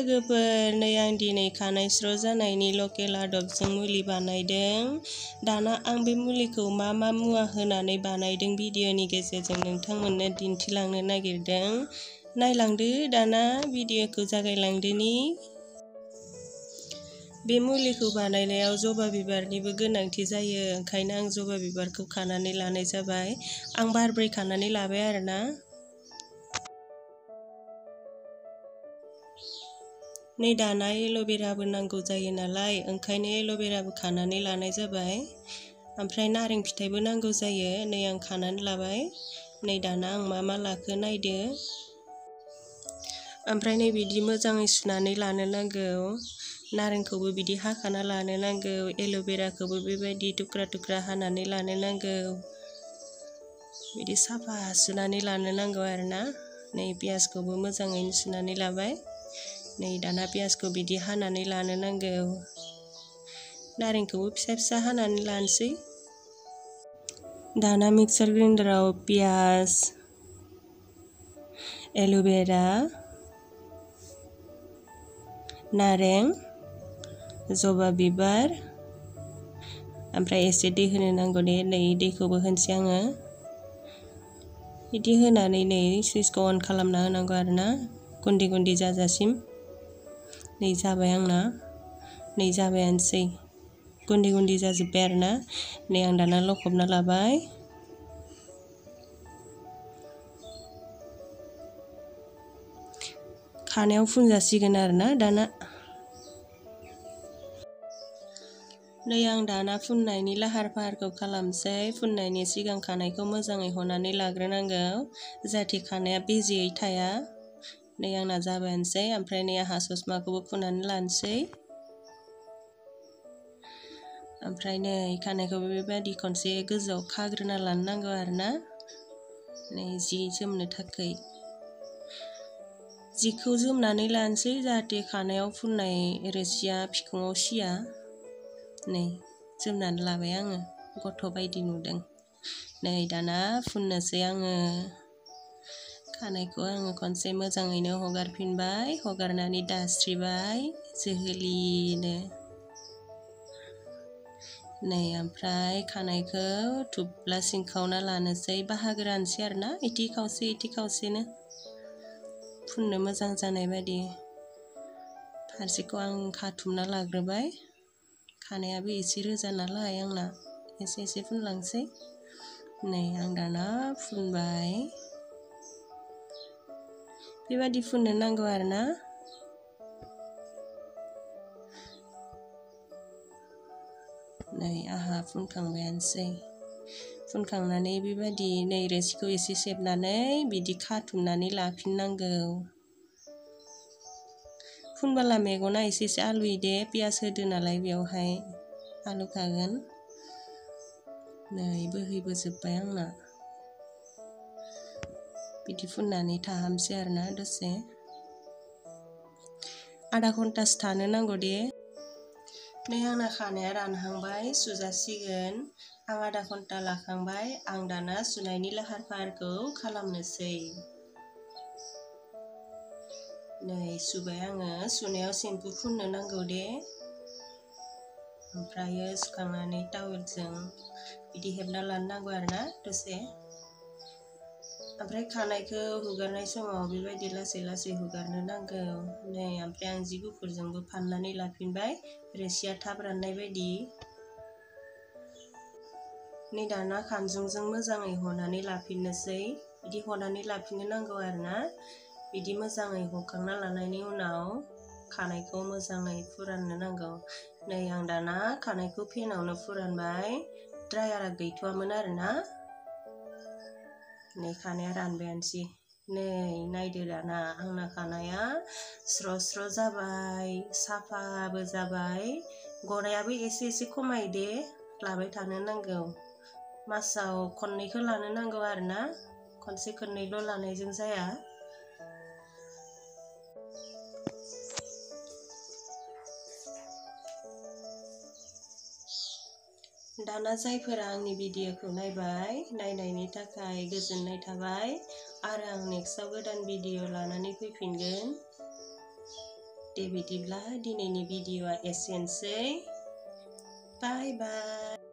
लोगोफोर नै आं दिनै खानाय स्र' जानायनि लकेल आदबजों मुलि बानायदों। दाना आं बे मुलिखौ मा मुवा होनानै बानायदों भिडिअनि गेजेरजों नोंथांमोननो दिन्थिलांनो नागिरदों। नायलांदो दाना भिडिअखौ जागायलांदोनि। बे मुलिखौ बानायनायाव जबा बिबारनिबो गोनांथि जायो, ओंखायनो आं जबा बिबारखौ खानानै लानाय जाबाय। आं बारब्रै खानानै लाबाय आरोना। नै दाना एल'भेराबो नांगौ जायो नालाय, ओंखायनो एल'भेराबो खानानै लानाय जाबाय। ओमफ्राय नारें फिथाइबो नांगौ जायो, नै आं खानानै लाबाय। नै दाना आं मा लाखो नायदो। ओमफ्राय नै बिदि मोजाङै सुनानै लानो नांगौ। नारेंखौबो बिदि हाखाना लानो नांगौ, एल'भेराखौबो बेबायदि थुख्रा हानानै लानो नांगौ। बिदि साफा सुनानै लानो नांगौ आरोना। नै पियासखौबो मोजाङैनो सुनानै लाबाय। नै दाना पियासखौ बिदि हानानै लानो नांगौ। नारेंखौबो फिसा हानानै लानोसै। दाना मिक्सार ग्राइन्डाराव पियास, एल'भेरा, नारें, जबा बिबार, ओमफ्राय एसे दै होनो नांगौ दे। नै दैखौबो होनोसै आङो। बिदि होनानै नै सुइचखौ अन खालामना होनांगौ आरोना, गुन्दै जाजासिम। नै जाबाय आंना, नै जाबायानोसै गुन्दै जाजोब्बाय आरोना। नै आं दाना लखबना लाबाय। खानायाव फुनजासिगोन आरोना दाना। नै आं दाना फुननायनि लाहार फाहारखौ खालामसै। फुननायनि सिगां खानायखौ मोजाङै हनानै लाग्रोनांगौ, जाहाथे खानाया बेजेयै थाया। नै आंना जाबायानोसै। ओमफ्राय नै आंहा ससमाखौबो फुननानै लानोसै। ओमफ्राय नै खानायखौबो बेबायदि खनसे गोजौआव खाग्रोना लानो नांगौ आरोना। नै जि जोमनो थाखाय जिखौ जोमनानै लानोसै, जाहाथे खानायाव फुननाय रोसिया बिखुङाव सिया। नै जोमनानै लाबाय आङो, गथ' बायदि नुदों। नै दाना फुननोसै आङो। खानायखौ आङो खनसे मोजाङैनो हगारफिनबाय, हगारनानै दास्रिबाय जोहोलिनो। नै ओमफ्राय खानायखौ थुब्ला सिंखावना लानोसै, बाहागो रानसै आरोना, इथि खावसे इथि खावसेनो फुननो मोजां जानाय बायदि। फारसेखौ आं खाथुमना लाग्रोबाय। खानायाबो एसे रोजा नालाय आंना, एसे फुनलांसै। नै आं दाना फुनबाय। बेबायदि फुननो नांगौ आरोना। नै आंहा फुनखांबायानोसै। फुनखांनानै बेबायदि नै रोसिखौ एसे सेबनानै बिदि खाथुमनानै लाफिननांगौ। फुनबोला मेगना एसे आलुयो दे, पियास होदो नालाय बेयावहाय आलुखागोन। नै बोहैबोजोब्बाय आंना। बिदि फुननानै थाहामसै आरोना दसे। आधा घन्टासो थानो नांगौ दे। नै आंना खानाया रानहांबाय, सुजासिगोन। आं आधा घन्टा लाखांबाय। आं दाना सुनायनि लाहार फाहारखौ खालामनोसै। नै सुबाय आङो। सुनायाव सेम्पु फुननो नांगौ दे। ओमफ्रायो सुखांनानै टावेलजों बिदि हेबना लानो नांगौ आरोना दसे। ओमफ्राय खानायखौ हुगारनाय समाव बेबायदि लासै हुगारनो नांगौ। नै ओमफ्राय आं जि गुफुरजोंबो फाननानै लाफिनबाय, रोसिया थाब राननाय बायदि। नै दाना खानजंजों मोजाङै हनानै लाफिननोसै। बिदि हनानै लाफिननो नांगौ आरोना। बिदि मोजाङै हखांना लानायनि उनाव खानायखौ मोजाङै फोराननो नांगौ। नै आं दाना खानायखौ फेनावनो फोरानबाय, ड्रायारा गैथ'वामोन आरोना। नै खानाया रानबायानोसै। नै नायदो दाना आंना खानाया स्र' जाबाय, साफाबो जाबाय। गनायाबो एसे खमायो दे, लाबाय थानो नांगौ। मासाव खननैखौ लानो नांगौ आरोना, खनसे खननैल' लानायजों जाया। दाना जायफोरा आंनि भिडिअखौ नायबाय, नायनायनि थाखाय गोजोननाय थाबाय। आरो आं नेक्स्टआव गोदान भिडिअ लानानै फैफिनगोन। दे बिदिब्ला दिनैनि भिडिअ'आ एसेनोसै बाय बाय।